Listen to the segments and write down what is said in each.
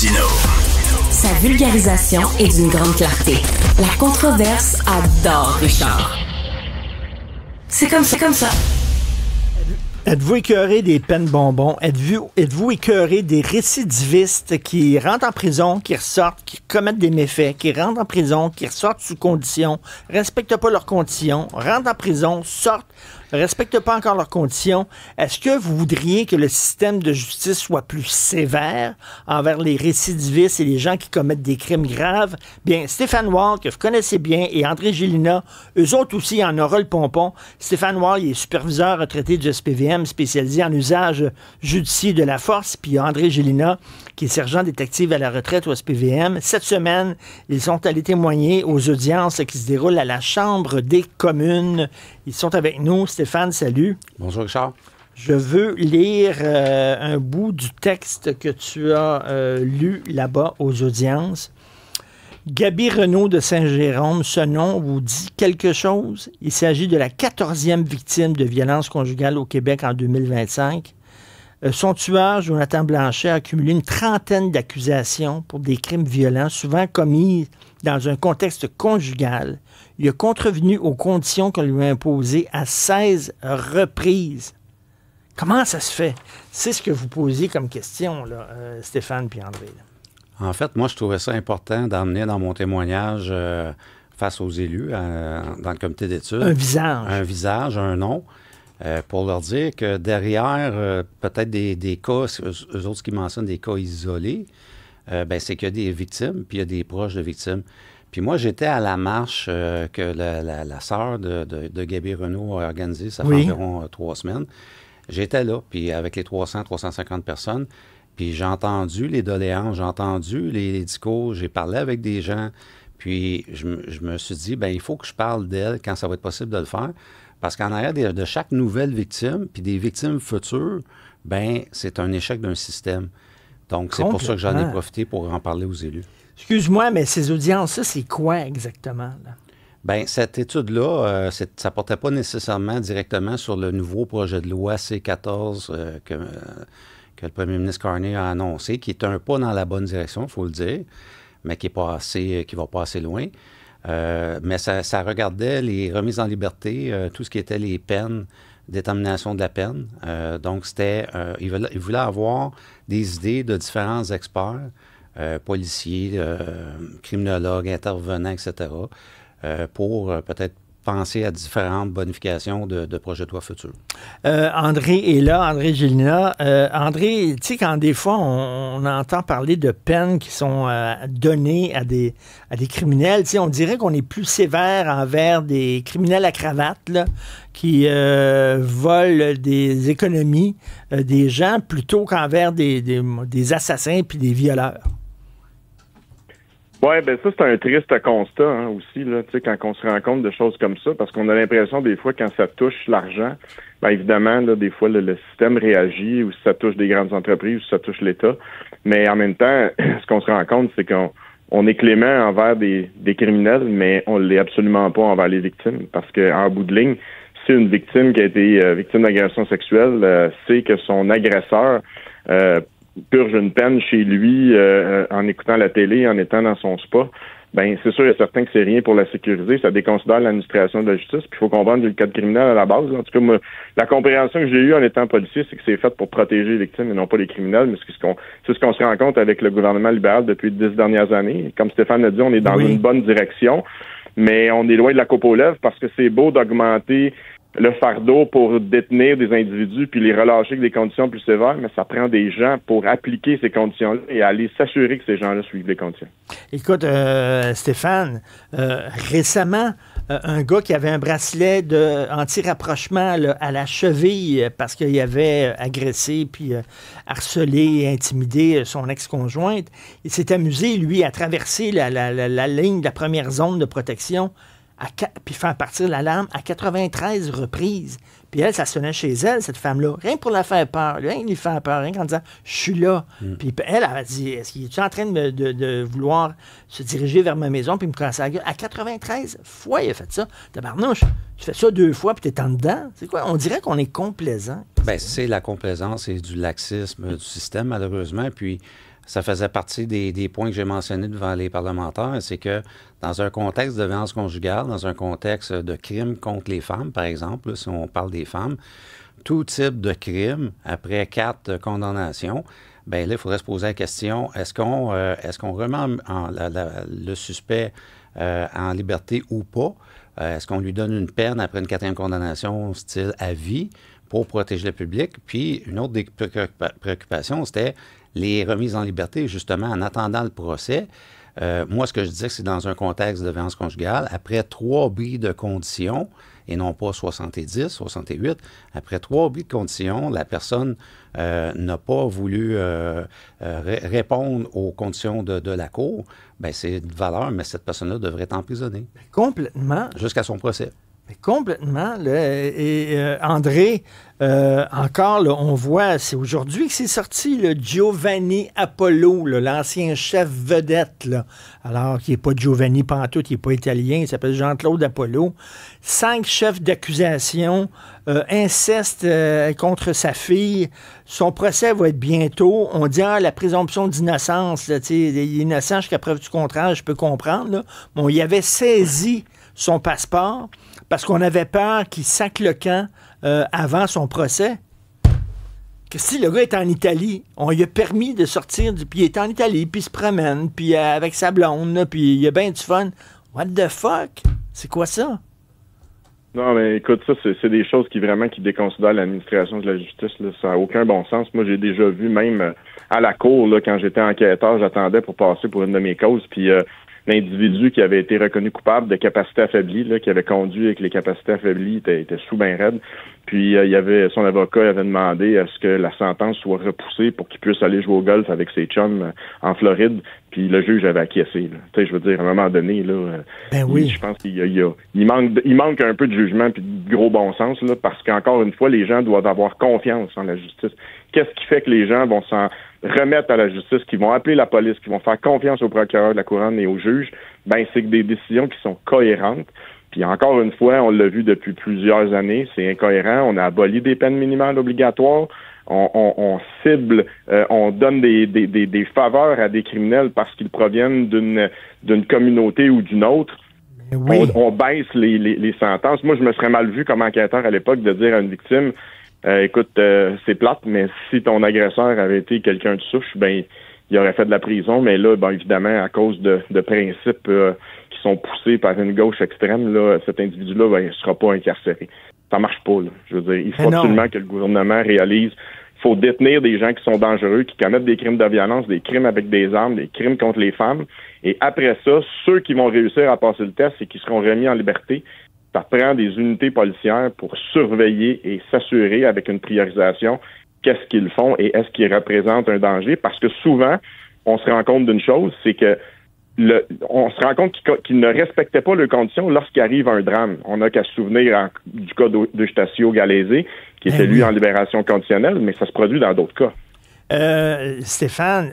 Martineau. Sa vulgarisation est d'une grande clarté. La controverse adore Richard. C'est comme ça. Êtes-vous écœuré des peines bonbons? Êtes-vous écœuré des récidivistes qui rentrent en prison, qui ressortent, qui commettent des méfaits, qui rentrent en prison, qui ressortent sous conditions, respectent pas leurs conditions, rentrent en prison, sortent, respectent pas encore leurs conditions? Est-ce que vous voudriez que le système de justice soit plus sévère envers les récidivistes et les gens qui commettent des crimes graves? Bien, Stéphane Wall, que vous connaissez bien, et André Gélina, eux autres aussi en aura le pompon. Stéphane Wall, il est superviseur retraité du SPVM, spécialisé en usage judiciaire de la force, puis André Gélina, qui est sergent détective à la retraite au SPVM. Cette semaine, ils sont allés témoigner aux audiences qui se déroulent à la Chambre des communes. Ils sont avec nous. Stéphane, salut. Bonjour, Richard. Je veux lire un bout du texte que tu as lu là-bas aux audiences. Gaby Renaud de Saint-Jérôme, ce nom vous dit quelque chose? Il s'agit de la 14e victime de violence conjugale au Québec en 2025. Son tueur, Jonathan Blanchet, a accumulé une trentaine d'accusations pour des crimes violents, souvent commis dans un contexte conjugal. Il a contrevenu aux conditions qu'on lui a imposées à 16 reprises. Comment ça se fait? C'est ce que vous posiez comme question, là, Stéphane puis André. Là. En fait, moi, je trouvais ça important d'emmener dans mon témoignage face aux élus dans le comité d'études. Un visage. Un visage, un nom, pour leur dire que derrière peut-être des cas, eux autres qui mentionnent des cas isolés, c'est qu'il y a des victimes, puis il y a des proches de victimes. Puis moi, j'étais à la marche que la sœur de Gaby Renaud a organisée, ça fait environ 3 semaines. J'étais là, puis avec les 300-350 personnes, puis j'ai entendu les doléances, j'ai entendu les discours, j'ai parlé avec des gens, puis je me suis dit, il faut que je parle d'elle quand ça va être possible de le faire, parce qu'en arrière de chaque nouvelle victime, puis des victimes futures, c'est un échec d'un système. Donc, c'est pour ça que j'en ai profité pour en parler aux élus. Excuse-moi, mais ces audiences-là, c'est quoi exactement, là? Cette étude-là, ça ne portait pas nécessairement directement sur le nouveau projet de loi C-14 que le premier ministre Carney a annoncé, qui est un pas dans la bonne direction, il faut le dire, mais qui va pas assez loin. Mais ça regardait les remises en liberté, tout ce qui était les peines, détermination de la peine. Donc, il voulait avoir des idées de différents experts, policiers, criminologues, intervenants, etc., pour peut-être penser à différentes bonifications de projets de loi futurs. André est là, André Gélina. André, tu sais, quand des fois, on entend parler de peines qui sont données à des criminels, tu sais, on dirait qu'on est plus sévère envers des criminels à cravate, là, qui volent des économies des gens, plutôt qu'envers des assassins puis des violeurs. Oui, ça, c'est un triste constat aussi, là, quand on se rend compte de choses comme ça, parce qu'on a l'impression, des fois, quand ça touche l'argent, évidemment, là, des fois, le système réagit, ou si ça touche des grandes entreprises, ou si ça touche l'État. Mais en même temps, ce qu'on se rend compte, c'est qu'on est clément envers des criminels, mais on l'est absolument pas envers les victimes, parce qu'en bout de ligne, si une victime qui a été victime d'agression sexuelle sait que son agresseur purge une peine chez lui en écoutant la télé, en étant dans son spa, c'est sûr et certain que c'est rien pour la sécuriser. Ça déconsidère l'administration de la justice. Puis il faut comprendre que le code criminel à la base. En tout cas, moi, la compréhension que j'ai eue en étant policier, c'est que c'est fait pour protéger les victimes et non pas les criminels. Mais c'est ce qu'on se rend compte avec le gouvernement libéral depuis les 10 dernières années. Comme Stéphane l'a dit, on est dans une bonne direction, mais on est loin de la coupe aux lèvres parce que c'est beau d'augmenter le fardeau pour détenir des individus puis les relâcher avec des conditions plus sévères, mais ça prend des gens pour appliquer ces conditions-là et aller s'assurer que ces gens-là suivent les conditions. Écoute, Stéphane, récemment, un gars qui avait un bracelet anti-rapprochement à la cheville parce qu'il avait agressé puis harcelé et intimidé son ex-conjointe, il s'est amusé, lui, à traverser la ligne de la première zone de protection puis faire partir l'alarme à 93 reprises. Puis elle, ça sonnait chez elle, cette femme-là. Rien pour la faire peur, rien lui faire peur, rien qu'en disant « je suis là ». Puis elle a dit « est-ce qu'il est en train de vouloir se diriger vers ma maison puis me casser la gueule ?» À 93 fois, il a fait ça. Tabarnouche, tu fais ça 2 fois puis t'es en dedans. C'est quoi? On dirait qu'on est complaisant. C'est la complaisance et du laxisme du système, malheureusement. Puis ça faisait partie des points que j'ai mentionnés devant les parlementaires, c'est que dans un contexte de violence conjugale, dans un contexte de crime contre les femmes, par exemple, là, si on parle des femmes, tout type de crime, après 4 condamnations, bien là, il faudrait se poser la question, est-ce qu'on remet le suspect en liberté ou pas? Est-ce qu'on lui donne une peine après une 4e condamnation, style à vie, pour protéger le public? Puis, une autre des préoccupations, c'était les remises en liberté, justement, en attendant le procès. Moi, ce que je disais, c'est dans un contexte de violence conjugale, après 3 bris de conditions, et non pas 70, 68, après 3 bris de conditions, la personne n'a pas voulu répondre aux conditions de la Cour, bien, c'est de valeur, mais cette personne-là devrait être emprisonnée. Complètement. Jusqu'à son procès. Mais complètement. Là, et André, encore, là, on voit, c'est aujourd'hui que c'est sorti, le Giovanni Apollo, là, l'ancien chef vedette, là, alors qu'il n'est pas Giovanni pantoute, il n'est pas italien, il s'appelle Jean-Claude Apollo. 5 chefs d'accusation, inceste contre sa fille. Son procès va être bientôt. On dit la présomption d'innocence, là, il est innocent jusqu'à preuve du contraire, je peux comprendre. Là. Bon, il avait saisi son passeport parce qu'on avait peur qu'il sac le camp avant son procès. Que si le gars est en Italie, on lui a permis de sortir, puis il est en Italie, puis il se promène, puis avec sa blonde, là, puis il y a bien du fun. What the fuck? C'est quoi ça? Non, mais écoute, ça, c'est des choses qui déconsidèrent l'administration de la justice. Là. Ça n'a aucun bon sens. Moi, j'ai déjà vu, même à la cour, là, quand j'étais enquêteur, j'attendais pour passer pour une de mes causes, puis l'individu qui avait été reconnu coupable de capacité affaiblie, là, qui avait conduit avec les capacités affaiblies, était sous ben raide. Puis son avocat avait demandé à ce que la sentence soit repoussée pour qu'il puisse aller jouer au golf avec ses chums en Floride. Puis le juge avait acquiescé. Tu sais, je veux dire, à un moment donné, là, oui. Je pense qu'il manque un peu de jugement puis de gros bon sens, là, parce qu'encore une fois, les gens doivent avoir confiance en la justice. Qu'est-ce qui fait que les gens vont s'en remettre à la justice, qui vont appeler la police, qui vont faire confiance au procureur de la couronne et au juge? Ben, c'est que des décisions qui sont cohérentes. Puis encore une fois, on l'a vu depuis plusieurs années, c'est incohérent. On a aboli des peines minimales obligatoires. On cible, on donne des faveurs à des criminels parce qu'ils proviennent d'une communauté ou d'une autre. Oui. On baisse les sentences. Moi, je me serais mal vu comme enquêteur à l'époque de dire à une victime, écoute, c'est plate, mais si ton agresseur avait été quelqu'un de souche, ben il aurait fait de la prison. Mais là, ben évidemment, à cause de principes qui sont poussés par une gauche extrême, là, cet individu-là, ben, il ne sera pas incarcéré. Ça marche pas, là. Je veux dire, il faut absolument que le gouvernement réalise. Il faut détenir des gens qui sont dangereux, qui commettent des crimes de violence, des crimes avec des armes, des crimes contre les femmes. Et après ça, ceux qui vont réussir à passer le test et qui seront remis en liberté, ça prend des unités policières pour surveiller et s'assurer avec une priorisation qu'est-ce qu'ils font et est-ce qu'ils représentent un danger. Parce que souvent, on se rend compte d'une chose, c'est que on se rend compte qu'ils ne respectaient pas leurs conditions lorsqu'il arrive un drame. On n'a qu'à se souvenir du cas d'Eustasio Galeazzi, qui était lui en libération conditionnelle, mais ça se produit dans d'autres cas. Stéphane,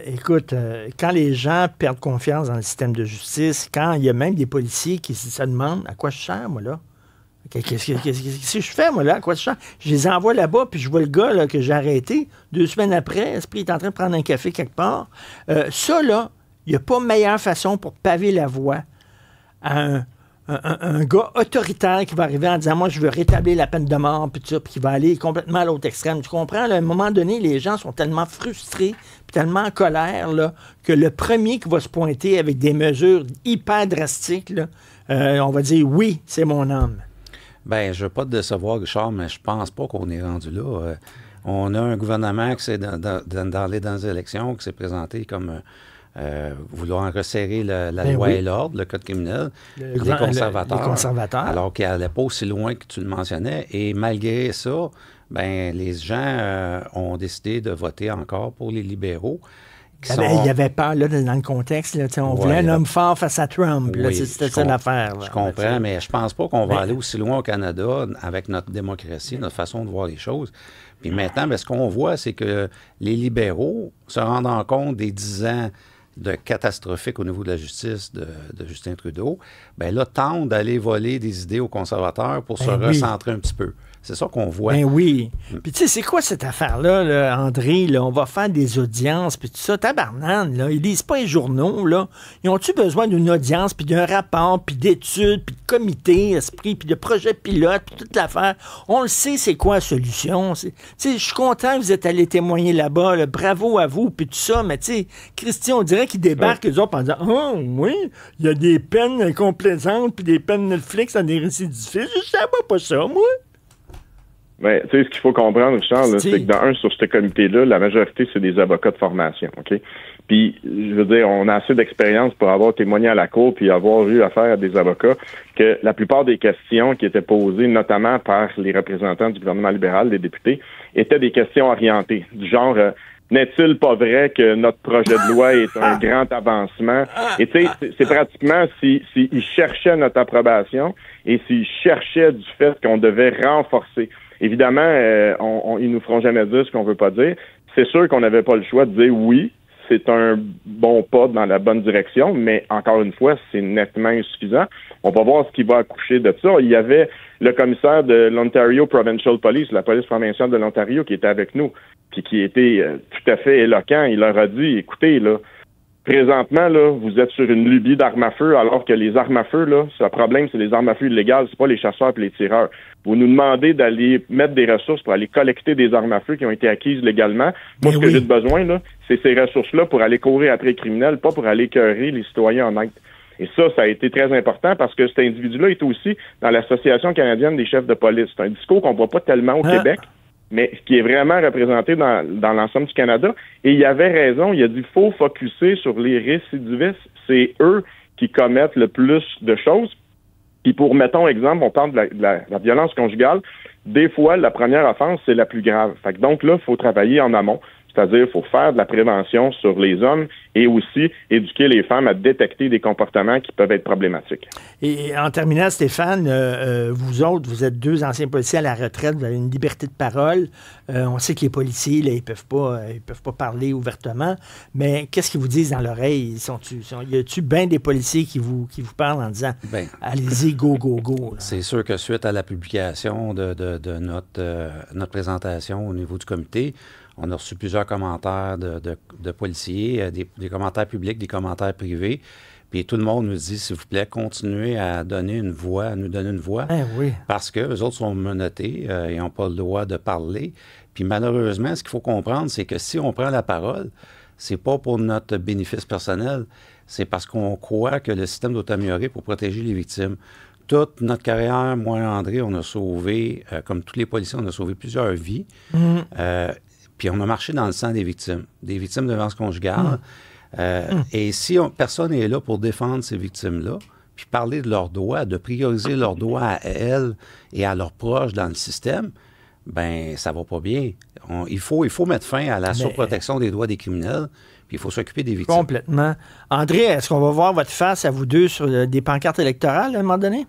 écoute, quand les gens perdent confiance dans le système de justice, quand il y a même des policiers qui se demandent à quoi je sers, moi, là? Qu'est-ce que je fais, moi, là? À quoi je sers? Je les envoie là-bas, puis je vois le gars là, que j'ai arrêté. 2 semaines après, Esprit est en train de prendre un café quelque part. Ça, là, il n'y a pas meilleure façon pour paver la voie à un gars autoritaire qui va arriver en disant « Moi, je veux rétablir la peine de mort », puis ça, puis qui va aller complètement à l'autre extrême. Tu comprends? Là, à un moment donné, les gens sont tellement frustrés, puis tellement en colère, là, que le premier qui va se pointer avec des mesures hyper drastiques, là, on va dire « Oui, c'est mon homme ». Bien, je ne veux pas te décevoir, Richard, mais je pense pas qu'on est rendu là. On a un gouvernement qui s'est dans les élections, qui s'est présenté comme vouloir resserrer la loi et l'ordre, le code criminel, les conservateurs, alors qu'il n'allait pas aussi loin que tu le mentionnais. Et malgré ça, ben les gens ont décidé de voter encore pour les libéraux. Il y avait peur, là, dans le contexte. Là, on voulait un homme fort face à Trump. Oui, c'était ça l'affaire. Je comprends, mais je pense pas qu'on va aller aussi loin au Canada avec notre démocratie, notre façon de voir les choses. Puis maintenant, ce qu'on voit, c'est que les libéraux, se rendant compte des 10 ans de catastrophique au niveau de la justice de Justin Trudeau, ben là, tentent d'aller voler des idées aux conservateurs pour se recentrer un petit peu. C'est ça qu'on voit. Ben oui. Puis tu sais, c'est quoi cette affaire-là, là, André? Là, on va faire des audiences, puis tout ça. Tabarnane, là, ils lisent pas les journaux, là. Ils ont-tu besoin d'une audience, puis d'un rapport, puis d'études, puis de comité, esprit, puis de projet pilote, puis toute l'affaire? On le sait, c'est quoi la solution? Tu sais, je suis content que vous êtes allé témoigner là-bas, là. Bravo à vous, puis tout ça. Mais tu sais, Christian, on dirait qu'ils débarquent, eux autres, en disant, « Oh, oui, il y a des peines complaisantes, puis des peines Netflix à des récidivistes. Je savais pas ça, moi. » Ben, tu sais, ce qu'il faut comprendre, Richard, c'est que dans un, sur ce comité-là, la majorité, c'est des avocats de formation, OK? Puis, je veux dire, on a assez d'expérience pour avoir témoigné à la cour puis avoir eu affaire à des avocats que la plupart des questions qui étaient posées, notamment par les représentants du gouvernement libéral, les députés, étaient des questions orientées, du genre... n'est-il pas vrai que notre projet de loi est un grand avancement? Et tu sais, c'est pratiquement s'ils cherchaient notre approbation et s'ils cherchaient du fait qu'on devait renforcer. Évidemment, ils nous feront jamais dire ce qu'on veut pas dire. C'est sûr qu'on n'avait pas le choix de dire oui, c'est un bon pas dans la bonne direction, mais encore une fois, c'est nettement insuffisant. On va voir ce qui va accoucher de ça. Il y avait le commissaire de l'Ontario Provincial Police, la police provinciale de l'Ontario, qui était avec nous, puis qui était tout à fait éloquent. Il leur a dit, écoutez, là, présentement, là, vous êtes sur une lubie d'armes à feu, alors que les armes à feu, là, le problème, c'est les armes à feu illégales, c'est pas les chasseurs et les tireurs. Vous nous demandez d'aller mettre des ressources pour aller collecter des armes à feu qui ont été acquises légalement. Moi, ce que j'ai besoin, là, c'est ces ressources-là pour aller courir après les criminels, pas pour aller écœurer les citoyens honnêtes. Et ça a été très important parce que cet individu-là est aussi dans l'Association canadienne des chefs de police. C'est un discours qu'on voit pas tellement au Québec, mais qui est vraiment représenté dans l'ensemble du Canada. Et il avait raison, il a dit faut focusser sur les récidivistes. C'est eux qui commettent le plus de choses. Puis pour, mettons, exemple, on parle de la violence conjugale. Des fois, la première offense, c'est la plus grave. Fait que donc là, il faut travailler en amont. C'est-à-dire, il faut faire de la prévention sur les hommes et aussi éduquer les femmes à détecter des comportements qui peuvent être problématiques. Et en terminant, Stéphane, vous autres, vous êtes deux anciens policiers à la retraite, vous avez une liberté de parole. On sait que les policiers, là, ils peuvent pas parler ouvertement, mais qu'est-ce qu'ils vous disent dans l'oreille? Y a-tu bien des policiers qui vous parlent en disant allez-y, go, go, go? C'est sûr que suite à la publication de notre présentation au niveau du comité, on a reçu plusieurs commentaires de policiers, des commentaires publics, des commentaires privés. Puis tout le monde nous dit, s'il vous plaît, continuez à nous donner une voix. Oui. Parce qu'eux autres sont menottés, ils n'ont pas le droit de parler. Puis malheureusement, ce qu'il faut comprendre, c'est que si on prend la parole, c'est pas pour notre bénéfice personnel, c'est parce qu'on croit que le système doit améliorer pour protéger les victimes. Toute notre carrière, moi et André, on a sauvé, comme tous les policiers, on a sauvé plusieurs vies. Puis on a marché dans le sang des victimes de violence conjugale. Et si personne n'est là pour défendre ces victimes-là, puis parler de leurs droits, de prioriser leurs droits à elles et à leurs proches dans le système, ben ça va pas bien. Il faut mettre fin à la surprotection des droits des criminels, puis il faut s'occuper des victimes. Complètement. André, est-ce qu'on va voir votre face à vous deux sur des pancartes électorales à un moment donné?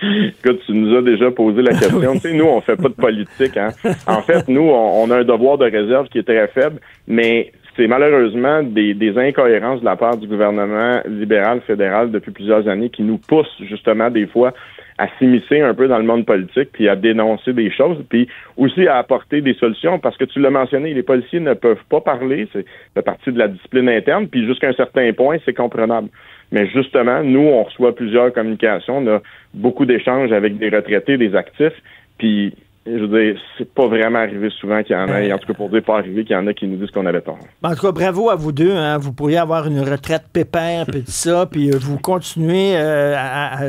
Écoute, tu nous as déjà posé la question. Tu sais, nous, on fait pas de politique. Hein? En fait, nous, on a un devoir de réserve qui est très faible, mais c'est malheureusement des incohérences de la part du gouvernement libéral fédéral depuis plusieurs années qui nous poussent justement des fois à s'immiscer un peu dans le monde politique, puis à dénoncer des choses, puis aussi à apporter des solutions, parce que tu l'as mentionné, les policiers ne peuvent pas parler, c'est fait partie de la discipline interne, puis jusqu'à un certain point, c'est comprenable. Mais justement, nous, on reçoit plusieurs communications, on a beaucoup d'échanges avec des retraités, des actifs, puis je veux dire, c'est pas vraiment arrivé souvent qu'il y en a, en tout cas pour dire pas arrivé qu'il y en a qui nous disent qu'on avait tort. En tout cas, bravo à vous deux. Hein. Vous pourriez avoir une retraite pépère, puis tout ça, puis vous continuez,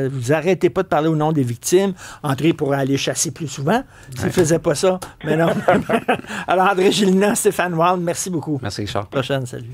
vous arrêtez pas de parler au nom des victimes. André pourrait aller chasser plus souvent s'il faisait pas ça. Mais non. Alors, André Gélinas, Stéphane Wald, merci beaucoup. Merci, Richard. Prochaine, salut.